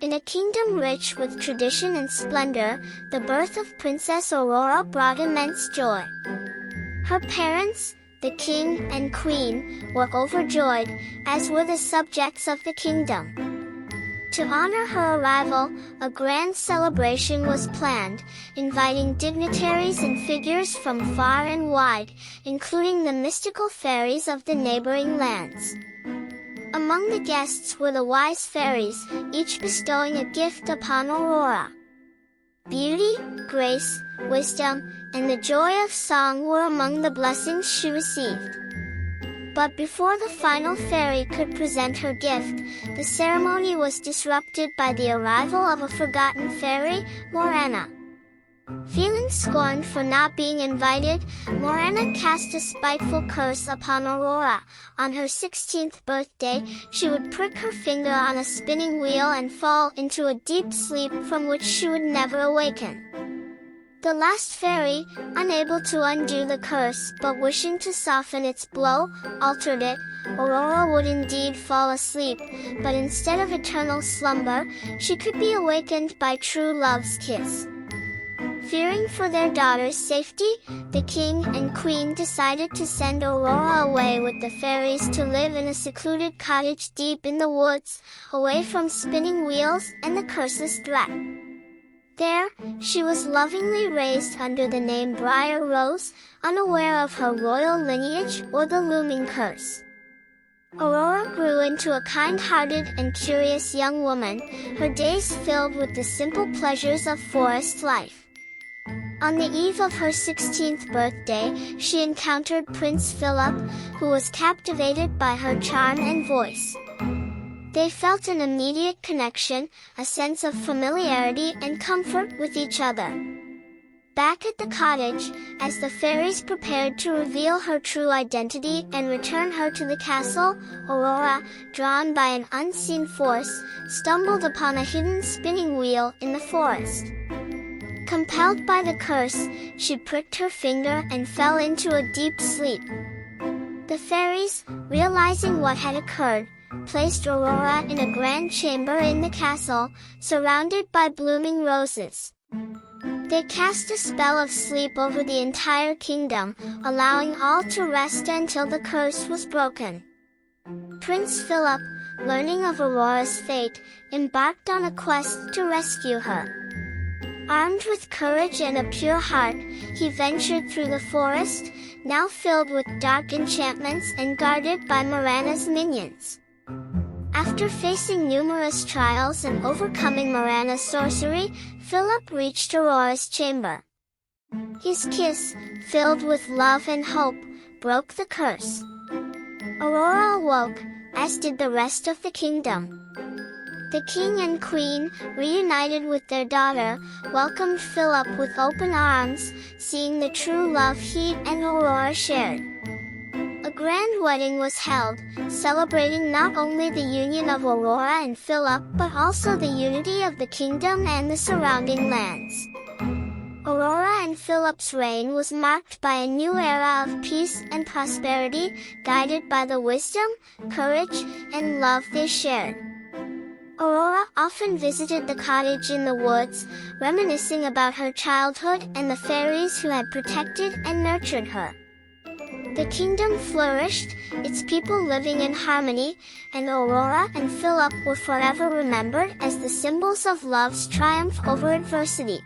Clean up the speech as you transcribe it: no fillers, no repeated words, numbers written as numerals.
In a kingdom rich with tradition and splendor, the birth of Princess Aurora brought immense joy. Her parents, the king and queen, were overjoyed, as were the subjects of the kingdom. To honor her arrival, a grand celebration was planned, inviting dignitaries and figures from far and wide, including the mystical fairies of the neighboring lands. Among the guests were the wise fairies, each bestowing a gift upon Aurora. Beauty, grace, wisdom, and the joy of song were among the blessings she received. But before the final fairy could present her gift, the ceremony was disrupted by the arrival of a forgotten fairy, Morana. Feeling scorned for not being invited, Morana cast a spiteful curse upon Aurora. On her 16th birthday, she would prick her finger on a spinning wheel and fall into a deep sleep from which she would never awaken. The last fairy, unable to undo the curse but wishing to soften its blow, altered it. Aurora would indeed fall asleep, but instead of eternal slumber, she could be awakened by true love's kiss. Fearing for their daughter's safety, the king and queen decided to send Aurora away with the fairies to live in a secluded cottage deep in the woods, away from spinning wheels and the curse's threat. There, she was lovingly raised under the name Briar Rose, unaware of her royal lineage or the looming curse. Aurora grew into a kind-hearted and curious young woman, her days filled with the simple pleasures of forest life. On the eve of her 16th birthday, she encountered Prince Phillip, who was captivated by her charm and voice. They felt an immediate connection, a sense of familiarity and comfort with each other. Back at the cottage, as the fairies prepared to reveal her true identity and return her to the castle, Aurora, drawn by an unseen force, stumbled upon a hidden spinning wheel in the forest. Compelled by the curse, she pricked her finger and fell into a deep sleep. The fairies, realizing what had occurred, placed Aurora in a grand chamber in the castle, surrounded by blooming roses. They cast a spell of sleep over the entire kingdom, allowing all to rest until the curse was broken. Prince Phillip, learning of Aurora's fate, embarked on a quest to rescue her. Armed with courage and a pure heart, he ventured through the forest, now filled with dark enchantments and guarded by Morana's minions. After facing numerous trials and overcoming Morana's sorcery, Phillip reached Aurora's chamber. His kiss, filled with love and hope, broke the curse. Aurora awoke, as did the rest of the kingdom. The king and queen, reunited with their daughter, welcomed Phillip with open arms, seeing the true love he and Aurora shared. A grand wedding was held, celebrating not only the union of Aurora and Phillip but also the unity of the kingdom and the surrounding lands. Aurora and Phillip's reign was marked by a new era of peace and prosperity, guided by the wisdom, courage, and love they shared. Aurora often visited the cottage in the woods, reminiscing about her childhood and the fairies who had protected and nurtured her. The kingdom flourished, its people living in harmony, and Aurora and Phillip were forever remembered as the symbols of love's triumph over adversity.